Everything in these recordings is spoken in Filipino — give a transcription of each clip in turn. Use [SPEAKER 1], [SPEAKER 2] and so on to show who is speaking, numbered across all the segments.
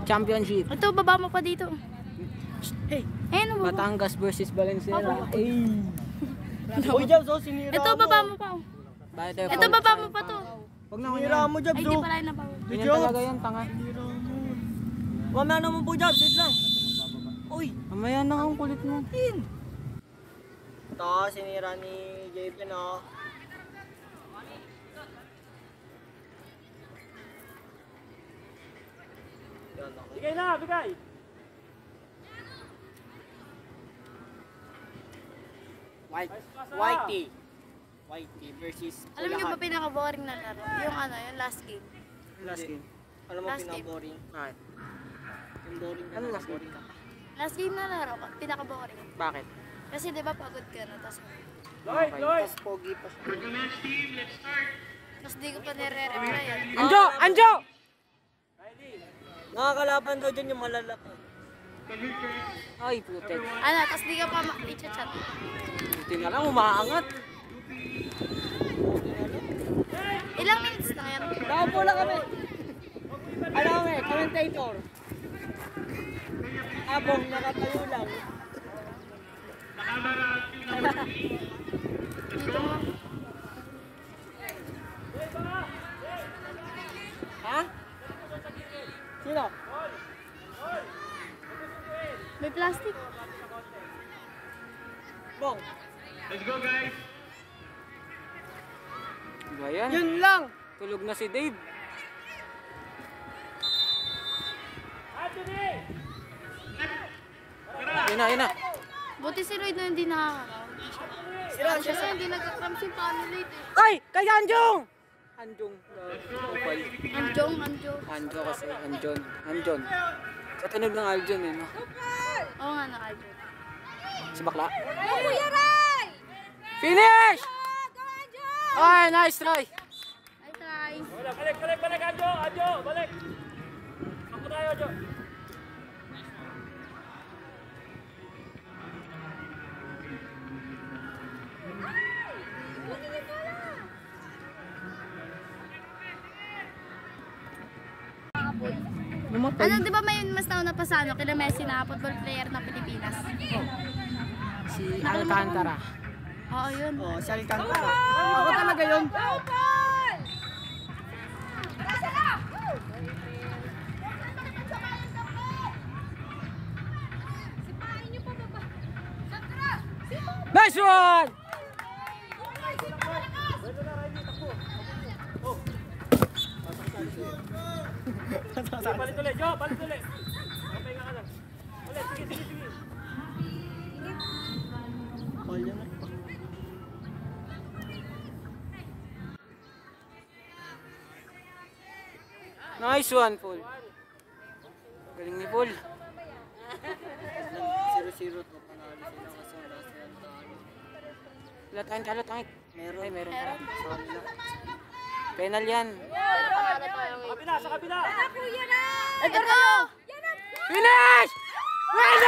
[SPEAKER 1] Championship.
[SPEAKER 2] Ito, baba mo pa dito.
[SPEAKER 1] Hey,
[SPEAKER 2] Ayun, baba.
[SPEAKER 1] Batangas versus Valenzuela. Hey.
[SPEAKER 3] Uy, Jobs, oh, sinira
[SPEAKER 2] Ito, baba mo pa.
[SPEAKER 1] Bakit tayo
[SPEAKER 2] Ito, baba mo pa to.
[SPEAKER 1] Huwag na
[SPEAKER 3] Sinira mo, Jobs,
[SPEAKER 2] Ay, di
[SPEAKER 3] oh.
[SPEAKER 2] pala yun nabawa.
[SPEAKER 1] Ganyan talaga yan, tanga.
[SPEAKER 3] Mamaya naman po, Jobs, wait lang. Uy,
[SPEAKER 1] Mamaya na ang kulit mo.
[SPEAKER 3] ito, sinira ni JP, no? Bigay na, bigay!
[SPEAKER 1] Whitey versus
[SPEAKER 2] Alam niyo ba pinaka-boring na laro? Yung ano, yung last game.
[SPEAKER 1] last game.
[SPEAKER 3] Alam mo,
[SPEAKER 2] Last game.
[SPEAKER 3] pinaboring.
[SPEAKER 1] Bakit?
[SPEAKER 3] Yung boring
[SPEAKER 1] Ano last game?
[SPEAKER 2] Last game na laro, pinaka-boring.
[SPEAKER 1] Bakit?
[SPEAKER 2] Kasi di ba pagod ka na, tapos
[SPEAKER 3] Tapos pogi pa siya.
[SPEAKER 2] di ko pa nire-reply.
[SPEAKER 1] Anjo! Anjo!
[SPEAKER 3] Nakakalaban daw dyan yung malalaki.
[SPEAKER 1] Ay, putek.
[SPEAKER 2] Ano, tapos di ka pa i-chat.
[SPEAKER 1] Buti na lang, umaangat.
[SPEAKER 2] Ilang minutes na yan?
[SPEAKER 1] Nakaupo lang kami. Alam mo commentator.
[SPEAKER 3] Abong nakatayo lang.
[SPEAKER 2] Dito mo.
[SPEAKER 1] Ha? Sino?
[SPEAKER 2] May plastic.
[SPEAKER 3] Bong,
[SPEAKER 1] Ba yan?
[SPEAKER 3] yun lang!
[SPEAKER 1] Tulog na si Dave. Yun na.
[SPEAKER 2] Buti si Lloyd na hindi nakakaraw.
[SPEAKER 3] Sira,
[SPEAKER 2] Kasi hindi nagka-cramps yung paano late eh.
[SPEAKER 1] Ay! Kay Anjong! Anjong.
[SPEAKER 2] Anjong.
[SPEAKER 1] Anjo kasi. Anjon. Katunog ng Aljon eh, no?
[SPEAKER 2] Oo nga, na-Aljon.
[SPEAKER 1] Si Bakla.
[SPEAKER 2] Kuya Ray!
[SPEAKER 1] Finish! Ay, nice try!
[SPEAKER 2] I try.
[SPEAKER 3] Balik, Anjo, balik! Ako tayo, Anjo.
[SPEAKER 2] Ano, di ba may mas nauna pa sa ano, kila Messi na football player ng Pilipinas?
[SPEAKER 1] Si Alcantara.
[SPEAKER 2] Oo, yun.
[SPEAKER 3] Oh, si Alcantara.
[SPEAKER 1] Ako talaga yun. Nice one!
[SPEAKER 3] Balik ulit, Jo, balik ulit. Okay nga ka lang. Ulit, sige. Ball yan na.
[SPEAKER 1] Nice one, Paul. Galing ni Paul.
[SPEAKER 3] 0-0 to, panalo sila kasi wala silang talo.
[SPEAKER 1] Talo tangit.
[SPEAKER 3] Meron.
[SPEAKER 1] Ay, meron.
[SPEAKER 2] Meron.
[SPEAKER 3] Sa kanila.
[SPEAKER 1] Penal yan.
[SPEAKER 3] Sa kabila!
[SPEAKER 2] Ito ko!
[SPEAKER 1] Finish! Finish!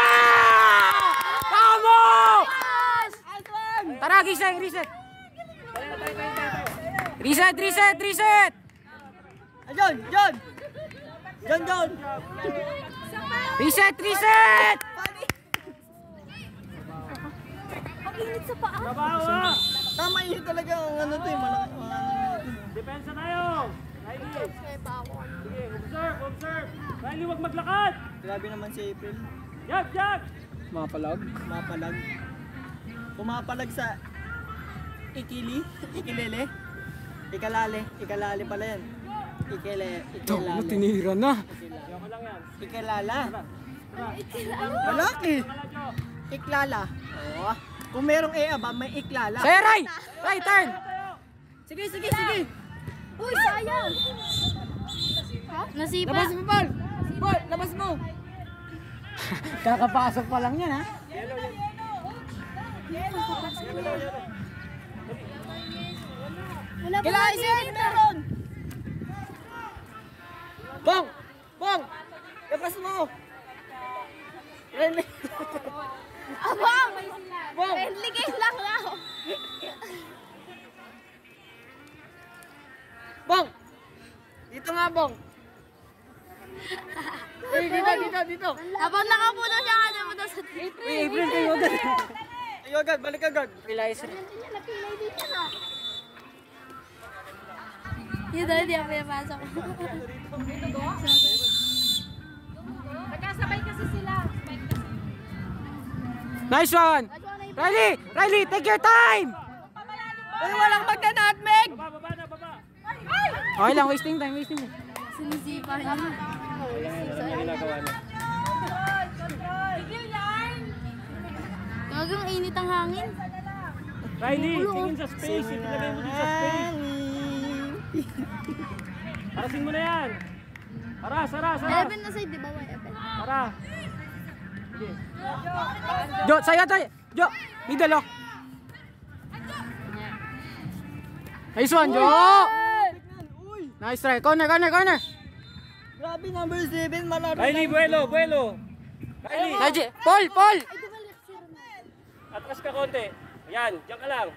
[SPEAKER 1] Tamo! Tara, gising, reset. Reset!
[SPEAKER 3] John!
[SPEAKER 1] Reset!
[SPEAKER 2] Ang init sa paa.
[SPEAKER 3] Tama yun talaga ang ano to eh, malaki.
[SPEAKER 4] Depensa tayo! Riley!
[SPEAKER 2] Kaya pa ako.
[SPEAKER 4] Sige, observe! Riley, huwag maglakad!
[SPEAKER 3] Grabe naman si April.
[SPEAKER 4] Jag!
[SPEAKER 1] Mapalag.
[SPEAKER 3] Pumapalag sa ikilele. Ikalale pala yan. Ikilala.
[SPEAKER 1] Tinira na.
[SPEAKER 3] Ikilala. Malaki. Iklala. Oo. Kung merong ba, may iklala.
[SPEAKER 1] Sa'yo, Ray! Ray, turn!
[SPEAKER 3] Sige.
[SPEAKER 2] Uy, sayang! Ha? Nasipa?
[SPEAKER 1] Labas mo, Paul! Paul, labas mo! Kakapasok pa lang yan, ha?
[SPEAKER 2] Wala pa
[SPEAKER 3] Kailangan
[SPEAKER 2] na
[SPEAKER 3] siya meron. Bong! Labas mo! Renly!
[SPEAKER 2] Abang!
[SPEAKER 3] Bong!
[SPEAKER 2] Friendly game lang ako.
[SPEAKER 3] Bong. Dito.
[SPEAKER 2] Habang nakapuno siya nga naman sa
[SPEAKER 1] Uy, April kayo agad.
[SPEAKER 3] Ayo agad, balik agad.
[SPEAKER 1] Realizer.
[SPEAKER 2] napilay dito na. Yun daw, hindi ako pinapasok. Magkasabay kasi sila.
[SPEAKER 1] Nice one! Riley, take your time!
[SPEAKER 3] Uy, walang magna-nutmeg!
[SPEAKER 4] Baba na, baba.
[SPEAKER 1] Okay lang, wasting time.
[SPEAKER 2] Sinisipa niya.
[SPEAKER 4] Ano ginagawa niya?
[SPEAKER 2] Gagang init ang hangin.
[SPEAKER 4] Riley, tingin sa space. Itinagay mo din sa space. Parasin mo na yan. Aras.
[SPEAKER 2] 11 na side, di ba?
[SPEAKER 4] Para. Sige.
[SPEAKER 1] Jo, saya tayo. Jo, middle oh. Nice one, Jo! Nice try. Corner.
[SPEAKER 3] Grabe, number 7, malaro.
[SPEAKER 4] Riley, buelo. Riley,
[SPEAKER 1] Naji, Paul!
[SPEAKER 4] atras ka konti. Yan, diyan ka lang.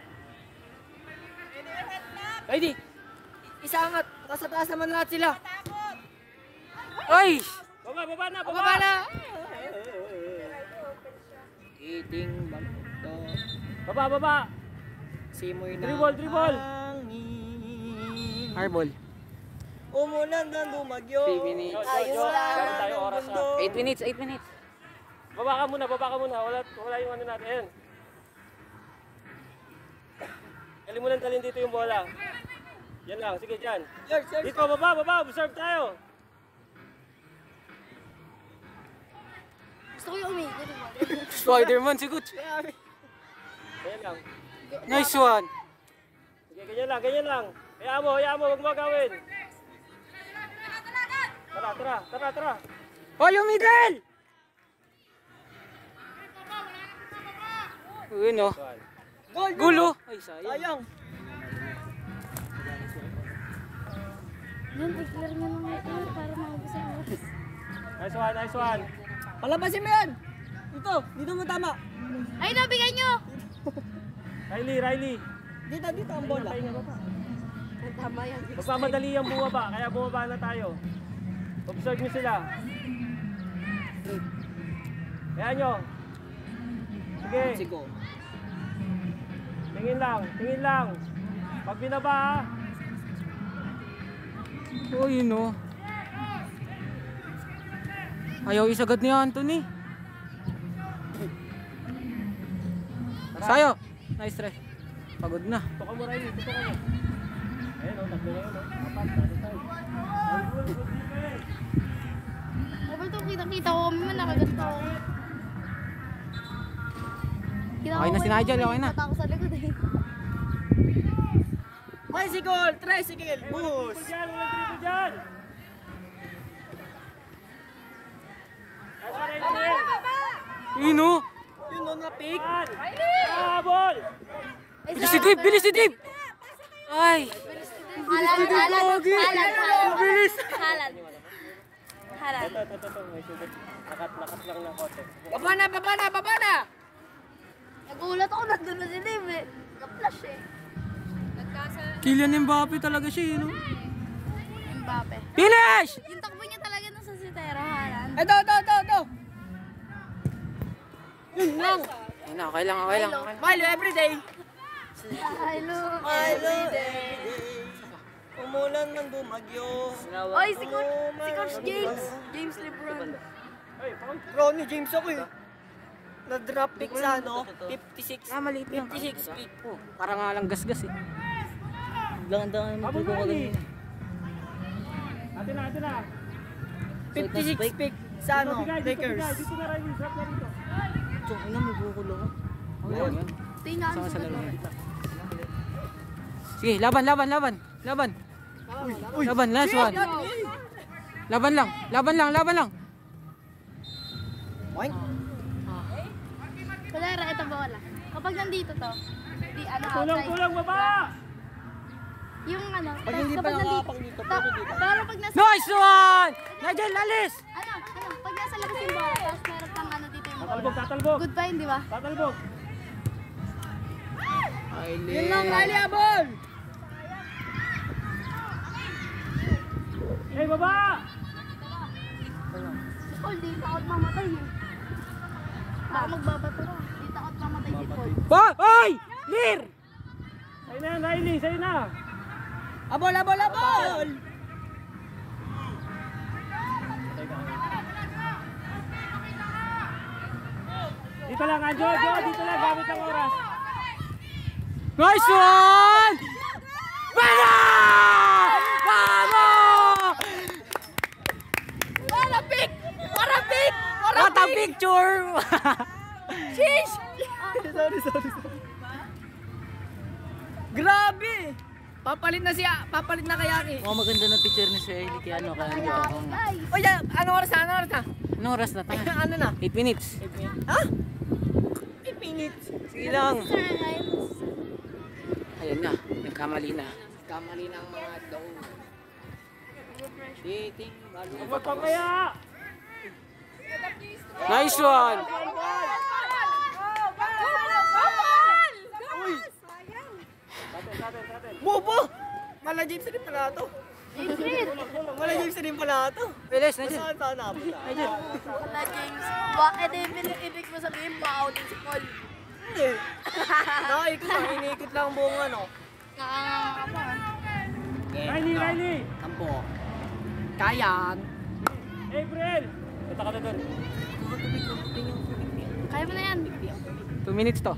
[SPEAKER 3] Ready? Isangat. Taas naman lahat sila.
[SPEAKER 1] Oy!
[SPEAKER 4] Baba na.
[SPEAKER 3] Baba na.
[SPEAKER 1] Eating balto.
[SPEAKER 4] Baba.
[SPEAKER 3] Simoy na.
[SPEAKER 4] Dribble.
[SPEAKER 1] Harball.
[SPEAKER 3] Umulan na lumagyo.
[SPEAKER 1] 3 minutes.
[SPEAKER 4] Meron tayo oras ha.
[SPEAKER 1] 8 minutes.
[SPEAKER 4] Baba ka muna. Wala yung ano natin. Ayan. Dalhin dito yung bola. Yan lang, sige dyan. Dito, baba. Observe tayo.
[SPEAKER 2] Gusto ko yung umikot.
[SPEAKER 1] Spider-Man, sigut.
[SPEAKER 4] Ayan lang.
[SPEAKER 1] Nice one.
[SPEAKER 4] Sige, ganyan lang. Hayaan mo, huwag mo gawin. Tara.
[SPEAKER 1] Oh, yung middle! Uy, no. Gulo. Ay, sayang.
[SPEAKER 3] Sayang.
[SPEAKER 2] Yan, i-clear nyo ng ito para maubos ang oras.
[SPEAKER 4] Nice one.
[SPEAKER 3] Palabasin mo yan. Dito mo tama.
[SPEAKER 2] Ay, nabigay nyo!
[SPEAKER 4] Riley.
[SPEAKER 3] Dito ang bola.
[SPEAKER 2] Tama yan.
[SPEAKER 4] Magmamadali ang bumaba, kaya bumaba na tayo. Observe nyo sila. Kaya nyo. Sige.
[SPEAKER 3] Sigo.
[SPEAKER 4] Tingin lang. Pag binaba ha.
[SPEAKER 1] Oh, yun no. Ayaw isagad ni Anthony. Sayo. Nice try. Pagod na.
[SPEAKER 4] Tuka mo Riley, tuka mo. Ayan o, tatlo na yun o. Apat, tayo.
[SPEAKER 2] Kapag ito, kita ko kami man, nakaganto ako.
[SPEAKER 1] Okay na si Nigel, okay na.
[SPEAKER 2] Ako sa likod eh.
[SPEAKER 3] Tricycle. Boost.
[SPEAKER 4] Walang triple dyan.
[SPEAKER 1] Yun no.
[SPEAKER 3] Yun no, na-pick.
[SPEAKER 4] Ball!
[SPEAKER 1] Bilis si Dave. Ay.
[SPEAKER 2] Halan.
[SPEAKER 1] Bilis.
[SPEAKER 2] Halan.
[SPEAKER 4] Ito. May sugat. Nakat lang ng kote.
[SPEAKER 3] Baba na.
[SPEAKER 2] Nagulat ako, nandun na si Dave eh. Na-flash eh.
[SPEAKER 1] Kylian Mbappe talaga siya, yun no.
[SPEAKER 2] Mbappe.
[SPEAKER 1] Finish!
[SPEAKER 2] Yung takbo niya talaga nung sa Sitero, Halan.
[SPEAKER 3] Ito. Yun lang.
[SPEAKER 1] Ay na, okay lang.
[SPEAKER 3] Milo everyday.
[SPEAKER 2] Hello.
[SPEAKER 3] Umulan ng bumagyo.
[SPEAKER 2] Oy, si Coach James Lebron.
[SPEAKER 3] Ronnie James ako eh. Na-drop pick sa 56.
[SPEAKER 1] Maliit lang.
[SPEAKER 3] 56 pick.
[SPEAKER 1] Oh, para nga lang gasgas eh.
[SPEAKER 3] Lang
[SPEAKER 4] Abol mo Riley. Atin na.
[SPEAKER 3] 56 pick sa Lakers.
[SPEAKER 4] Dito na Riley, drop na rito.
[SPEAKER 1] May bukulo ko. Ayan.
[SPEAKER 2] Tingnan
[SPEAKER 1] Sama
[SPEAKER 2] sa
[SPEAKER 1] sa laro.
[SPEAKER 2] laro.
[SPEAKER 1] Sige, laban. Laban, last one. Laban lang.
[SPEAKER 3] Point.
[SPEAKER 2] Kulera, ito bola. Kapag nandito to, di outside.
[SPEAKER 4] Kulang, baba!
[SPEAKER 2] Yung
[SPEAKER 3] Pag hindi pa nakakapak dito, pero dito.
[SPEAKER 2] Pero pag nasa...
[SPEAKER 1] Nice one! Nigel, alis!
[SPEAKER 2] Pag nasa labas yung bola, tapos meron pang dito yung bola.
[SPEAKER 4] Tatalbog.
[SPEAKER 2] Good pa yun, di ba?
[SPEAKER 4] Tatalbog.
[SPEAKER 3] Yun lang, Riley, abol! baba!
[SPEAKER 2] Paul, di takot mamatay eh. Baka magbabato ka. Di takot mamatay si Paul.
[SPEAKER 1] Oy! Clear!
[SPEAKER 3] Sa'yo na yan, Riley, sa'yo na!
[SPEAKER 1] Abol, abol, abol!
[SPEAKER 3] Dito lang, Anjo, dito lang, gamit ang oras.
[SPEAKER 1] Nice one! Bala! Vamos!
[SPEAKER 2] Para pick! Para pick!
[SPEAKER 1] What a picture!
[SPEAKER 2] Sheesh!
[SPEAKER 1] Sorry. Grabe! Papalit na kaya Aki.
[SPEAKER 5] Oh, maganda na picture ni Sir Eli kaya ano kaya dito ako.
[SPEAKER 2] Nice!
[SPEAKER 1] Oy, anong oras na?
[SPEAKER 5] Anong oras na tayo?
[SPEAKER 1] Ano na?
[SPEAKER 5] 8 minutes.
[SPEAKER 1] Ha? 8 minutes. Sige lang.
[SPEAKER 2] Sir Himes.
[SPEAKER 5] Ayan na, nagkamali na.
[SPEAKER 1] Kamali ng mga daw. Dating, balo.
[SPEAKER 3] Huwag pa kaya!
[SPEAKER 1] Nice one! Bobo! Mala James na din pala ito. Mala James na din pala ito. Bilis, nandiyan. Saan napunta?
[SPEAKER 2] Wala, James. Bakit ibig mo sabihin ba din si Paul?
[SPEAKER 1] Hindi. Nakaikot lang, iniikot lang ang buong ano.
[SPEAKER 2] Nakakama.
[SPEAKER 3] Riley!
[SPEAKER 1] Tampo. Kayan.
[SPEAKER 3] April! Punta ka na doon.
[SPEAKER 2] Kaya mo na yan.
[SPEAKER 1] 2 minutes to.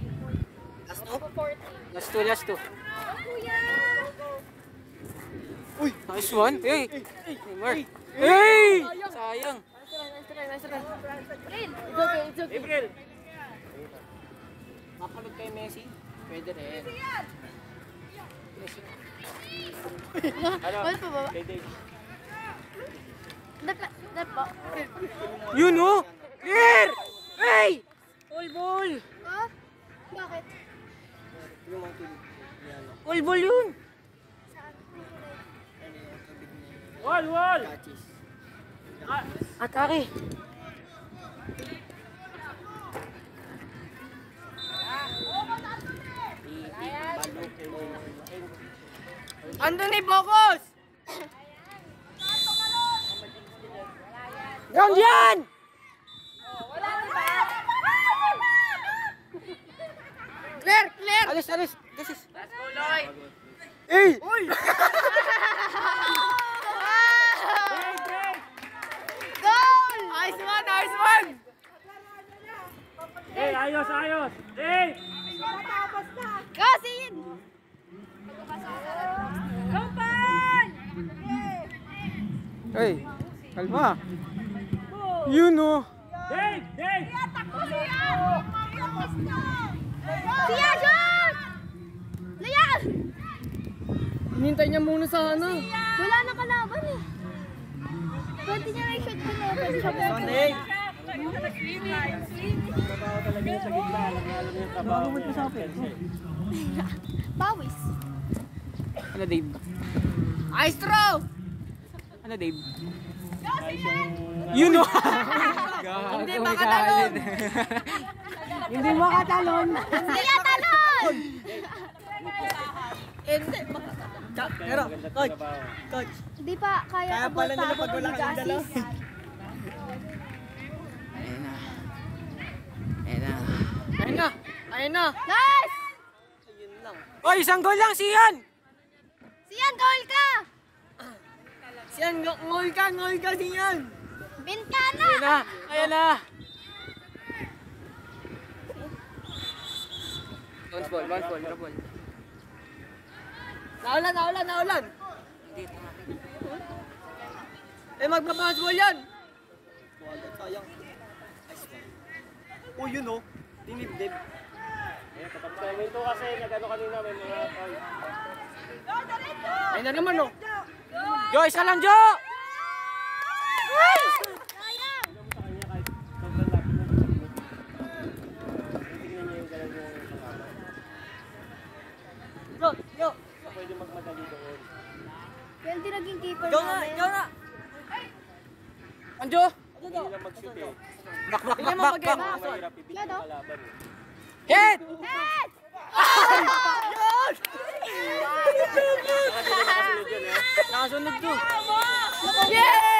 [SPEAKER 2] Last 40.
[SPEAKER 1] Last 2. Uy! Nice one. Hey! Mark. Hey! Sayang.
[SPEAKER 3] April!
[SPEAKER 1] Mapalog kay Messi. Pwede rin.
[SPEAKER 3] Ano?
[SPEAKER 2] Paul pa ba?
[SPEAKER 3] Kay Dave.
[SPEAKER 2] Dap po.
[SPEAKER 1] Yun oh! Clear! Hey! Ball!
[SPEAKER 2] Ha? Bakit?
[SPEAKER 1] Ball yun!
[SPEAKER 3] Wall!
[SPEAKER 1] Atake! Andun eh, focus! Ground yan! Clear! Alis! This is... Let's go, Lloyd! Hey! Uy!
[SPEAKER 2] Goal!
[SPEAKER 1] Nice one!
[SPEAKER 3] Hey, ayos! Hey!
[SPEAKER 2] Kasin!
[SPEAKER 1] Hey! Kalma! Yun oh!
[SPEAKER 3] Dave!
[SPEAKER 2] Siya, shoot! Layan!
[SPEAKER 1] Hinintay niya muna sa ano.
[SPEAKER 2] Wala na kalaban eh. Pwede niya na i-shoot ko na. Pwede siya
[SPEAKER 1] Sunday!
[SPEAKER 3] Trabaho talaga yung sa gitna. Alam niyo yung trabaho niya.
[SPEAKER 2] Pawis.
[SPEAKER 1] Ano, Dave? Ice throw! Ano, Dave? Yun oh! Hindi makatalon! Hindi makatalon!
[SPEAKER 2] Kaya talon!
[SPEAKER 1] Hindi. Pero,
[SPEAKER 3] Maganda
[SPEAKER 1] coach,
[SPEAKER 3] trabaho.
[SPEAKER 1] coach.
[SPEAKER 2] Hindi pa kaya
[SPEAKER 1] Kaya
[SPEAKER 2] abot
[SPEAKER 1] pala
[SPEAKER 2] pa
[SPEAKER 1] nila
[SPEAKER 2] ako
[SPEAKER 1] pag wala
[SPEAKER 2] kung
[SPEAKER 1] kang dala.
[SPEAKER 2] mag-assist.
[SPEAKER 1] Ayun na!
[SPEAKER 2] Nice!
[SPEAKER 1] Ayun lang. Oy, isang goal lang, Sian!
[SPEAKER 2] Siyan, goal ka!
[SPEAKER 1] Sian, ngol ka, Sian!
[SPEAKER 2] Bintana!
[SPEAKER 1] Ayan na! Bounce ball, drop ball. Naulan! Eh, magpa-bounce ball yan! Sayang. Oh, yun oh. Dinibdib.
[SPEAKER 3] Ito kasi nag-ano kanina may mga foul.
[SPEAKER 1] Ayun na naman oh. Jo, isa lang, Jo!
[SPEAKER 2] Sayang!
[SPEAKER 3] Sa kanya kahit sobrang lapit na sa likod. Tingnan niya yung galaw niya yung pangalan.
[SPEAKER 1] Yo!
[SPEAKER 3] Pwede magmadali doon.
[SPEAKER 2] Kaya hindi naging keeper
[SPEAKER 1] Go
[SPEAKER 2] namin.
[SPEAKER 1] na! Anjo!
[SPEAKER 3] Hindi lang mag-shoot eh.
[SPEAKER 1] Back!
[SPEAKER 3] Mahirap ibig
[SPEAKER 2] Yan,
[SPEAKER 3] yung
[SPEAKER 2] oh.
[SPEAKER 3] kalaban eh.
[SPEAKER 1] Hit!
[SPEAKER 2] Yes!
[SPEAKER 3] Saka di na nakasunod yun eh.
[SPEAKER 1] Nakasunod to.
[SPEAKER 2] Yes!